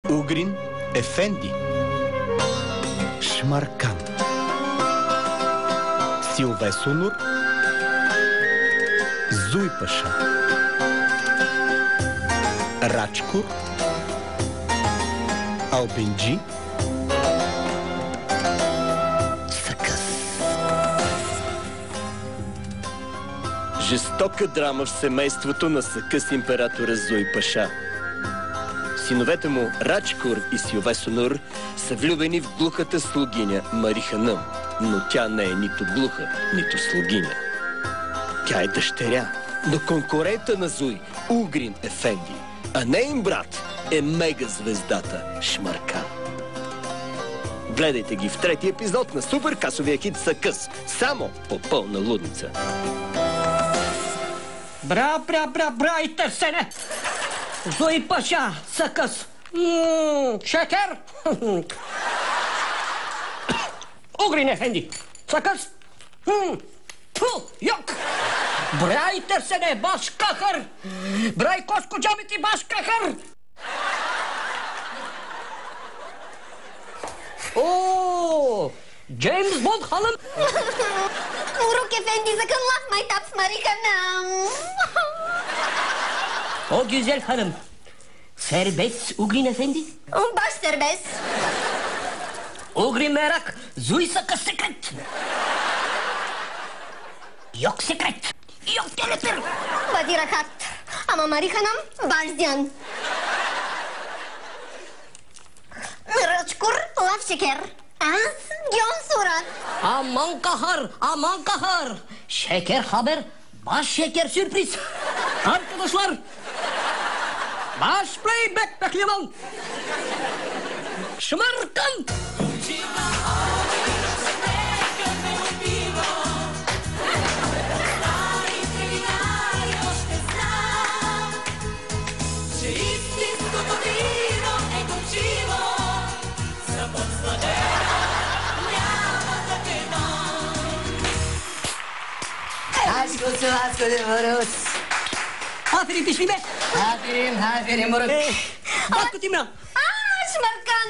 Угрин Ефенди, Шмаркан, Силвесонур, Зуйпаша, Рачкур, Албенджи, Сакъс. Жестока драма в семейството на Сакъс императора Зуйпаша. Синовете му Рачкур и Силвесонур са влюбени в глухата слугиня Мариханъм, но тя не е нито глуха, нито слугиня. Тя е дъщеря на конкурента на Зуй, Угрин Ефенди, а нейн брат е мегазвездата Шмаркан. Гледайте ги в трети епизод на суперкасовия хит Сакъс, само по пълна лудница. Бра и търсене! Зуйпаша, Сакъс, шекер! Угрин Ефенди, Сакъс, йок! Бра и търсене, баш кахър! Брай коско джамити, баш кахър! О, Джеймс Бонд халам! Мурuk Efendi sakın laf maytap Marikanım. O güzel hanım. Serbest Uğrin Efendi. Baş serbest. Uğrin merak. Zuy Sакъс секрет. Yok sekret. Yok teletir. Badi rahat. Ama Marikanım baş ziyan. Rachkur laf şeker. Az gön surat. Aman kahar, aman kahar. Şeker haber, baş şeker sürpriz. Arkadaşlar, baş playback bekliyorum. Şmarkan. Aşkı Muruk. Aferin pişmime. Aferin Muruk. Bak kutimle. Шмаркан.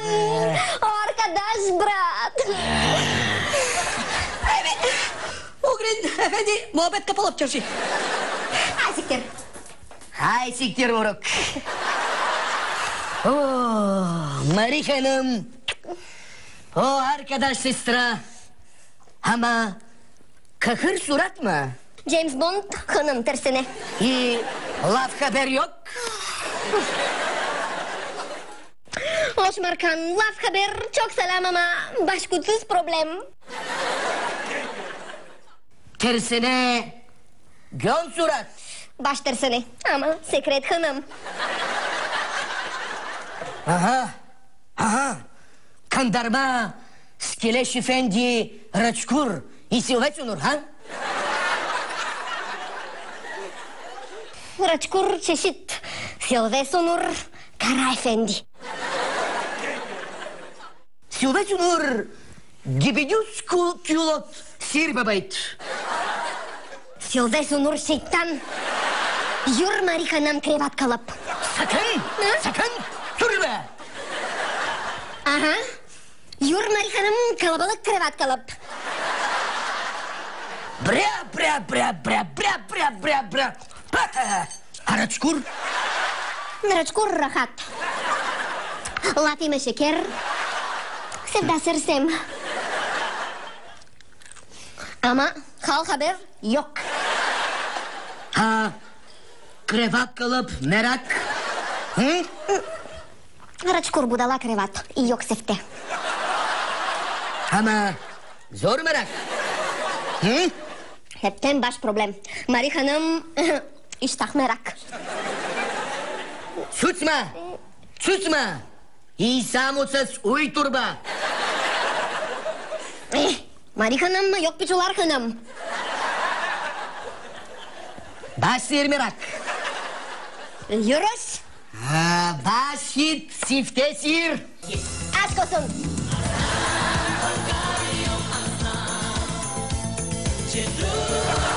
Arkadaş brat. Evet. Uğrin Efendi muhabbet kapalı çarşı. Ay siktir. Hay siktir Muruk. Marikanım. O arkadaş sestra. Ama kahır surat mı? James Bond hanım tersine. İyi laf haber yok. O Şmarkan laf haber çok selam ama başkutsuz problem. Tersine gön surat. Baş tersine ama sekret hanım. Aha. Kandarma, Skeleş Efendi, Rachkur и Силвесонур, ha? Rachkur çeşit. Silvesonur Kara Efendi. Силвесонур Гибидюс Кюлот Сирбабайт. Silvesonur şeytan. Yur Marikanım krevat kalıp. Sakın dur be. Aha. Yur Marikanım kalabalık krevat kalıp. Бра. А Рачкур? Рачкур рахат. Лапиме шекер. Sevda sersem. Ama hal haber yok. Ha, krevat kalıp merak. Hı? Rachkur budala krevat. Yok sefte. Ama zor merak. Hı? Hepten baş problem. Mari hanım iştah merak. Susma. И само с уй турба. Mari hanım mı yok biçular hanım. Baş sir merak. Yürüs. Baş hit sifte sir. Aşk olsun. Cendru